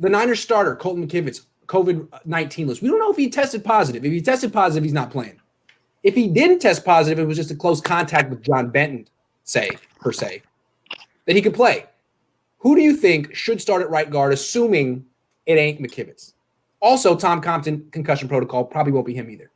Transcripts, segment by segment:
the Niners starter, Colton McKivitz, COVID-19 list. We don't know if he tested positive. If he tested positive, he's not playing. If he didn't test positive, it was just a close contact with John Benton, per se, that he could play. Who do you think should start at right guard, assuming it ain't McKivitz? Also, Tom Compton, concussion protocol, probably won't be him either.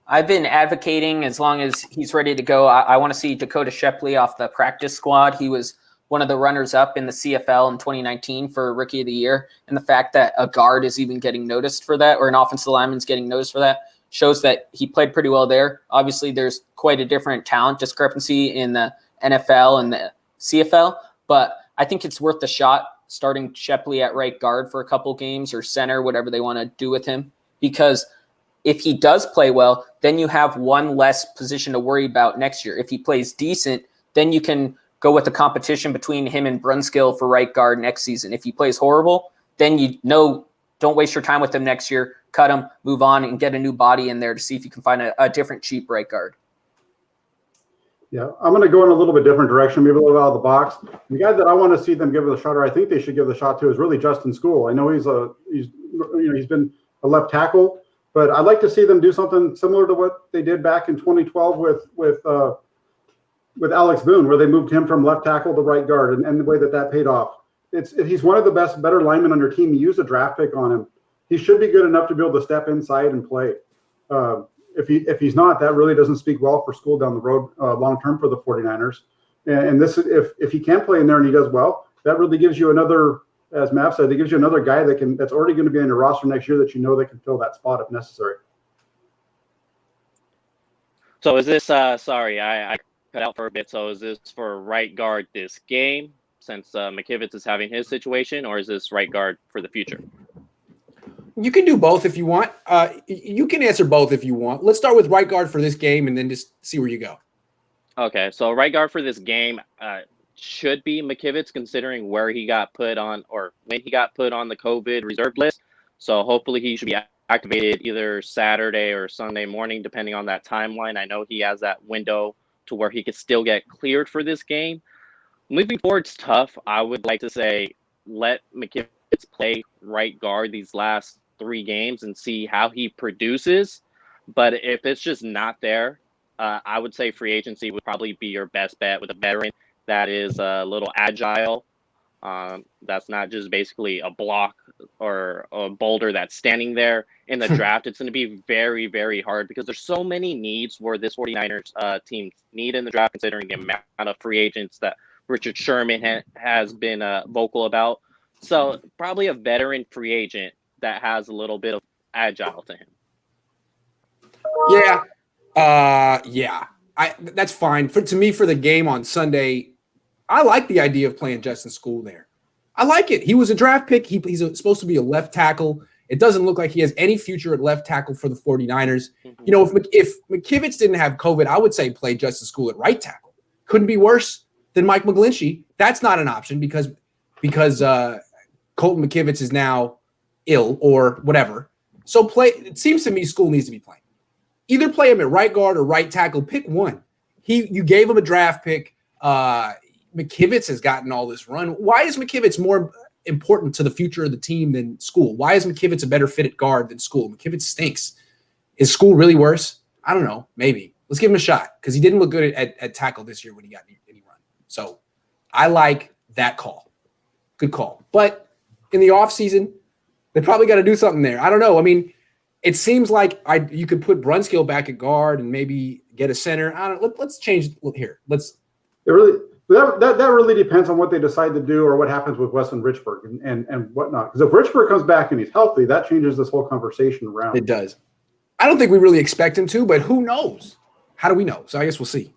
I've been advocating as long as he's ready to go. I want to see Dakota Shepley off the practice squad. He was one of the runners-up in the CFL in 2019 for Rookie of the Year. And the fact that a guard is even getting noticed for that, or an offensive lineman's getting noticed for that, shows that he played pretty well there. Obviously, there's quite a different talent discrepancy in the NFL and the CFL, but I think it's worth the shot starting Shepley at right guard for a couple games, or center, whatever they want to do with him, because if he does play well, then you have one less position to worry about next year. If he plays decent, then you can go with the competition between him and Brunskill for right guard next season. If he plays horrible, then don't waste your time with him next year. Cut him, move on, and get a new body in there to see if you can find a different cheap right guard. Yeah, I'm going to go in a little bit different direction, maybe a little out of the box. The guy that I want to see them give it a shot, or I think they should give the shot to, is really Justin School. I know he's been a left tackle, but I'd like to see them do something similar to what they did back in 2012 with Alex Boone, where they moved him from left tackle to right guard, and the way that paid off. He's one of the better linemen on your team. You use a draft pick on him. He should be good enough to be able to step inside and play. If he's not, that really doesn't speak well for School down the road long term for the 49ers. And this, if he can play in there and he does well, that really gives you another, as Mav said, it gives you another guy that's already going to be on your roster next year that they can fill that spot if necessary. So is this sorry, I cut out for a bit. So is this for right guard this game, since McKivitz is having his situation, or is this right guard for the future? You can do both if you want. You can answer both if you want. Let's start with right guard for this game and then just see where you go. Okay, so right guard for this game should be McKivitz, considering where he got put on, or when he got put on the COVID reserve list. So hopefully he should be activated either Saturday or Sunday morning, depending on that timeline. I know he has that window to where he could still get cleared for this game. Moving forward, it's tough. I would like to say let McKivitz play right guard these last 3 games and see how he produces. But if it's just not there, I would say free agency would probably be your best bet with a veteran that is a little agile. That's not just basically a block or a boulder that's standing there in the draft. It's going to be very, very hard because there's so many needs where this 49ers team need in the draft, considering the amount of free agents that Richard Sherman has been vocal about. So probably a veteran free agent that has a little bit of agile to him. Yeah. That's fine. To me, for the game on Sunday, I like the idea of playing Justin School there. I like it. He was a draft pick. He's supposed to be a left tackle. It doesn't look like he has any future at left tackle for the 49ers. Mm-hmm. You know, if McKivitz didn't have COVID, I would say play Justin School at right tackle. Couldn't be worse than Mike McGlinchey. That's not an option because Colton McKivitz is now ill or whatever. So it seems to me School needs to be playing. Either play him at right guard or right tackle. Pick one. You gave him a draft pick. McKivitz has gotten all this run. Why is McKivitz more important to the future of the team than School? Why is McKivitz a better fitted guard than School? McKivitz stinks. Is School really worse? I don't know. Maybe. Let's give him a shot because he didn't look good at tackle this year when he got any run. So I like that call. Good call. But in the offseason, they probably got to do something there. I don't know. I mean, it seems like you could put Brunskill back at guard and maybe get a center. I don't. Let's change here. That really depends on what they decide to do or what happens with Weston Richburg and whatnot. Because if Richburg comes back and he's healthy, that changes this whole conversation around. It does. I don't think we really expect him to, but who knows? How do we know? So I guess we'll see.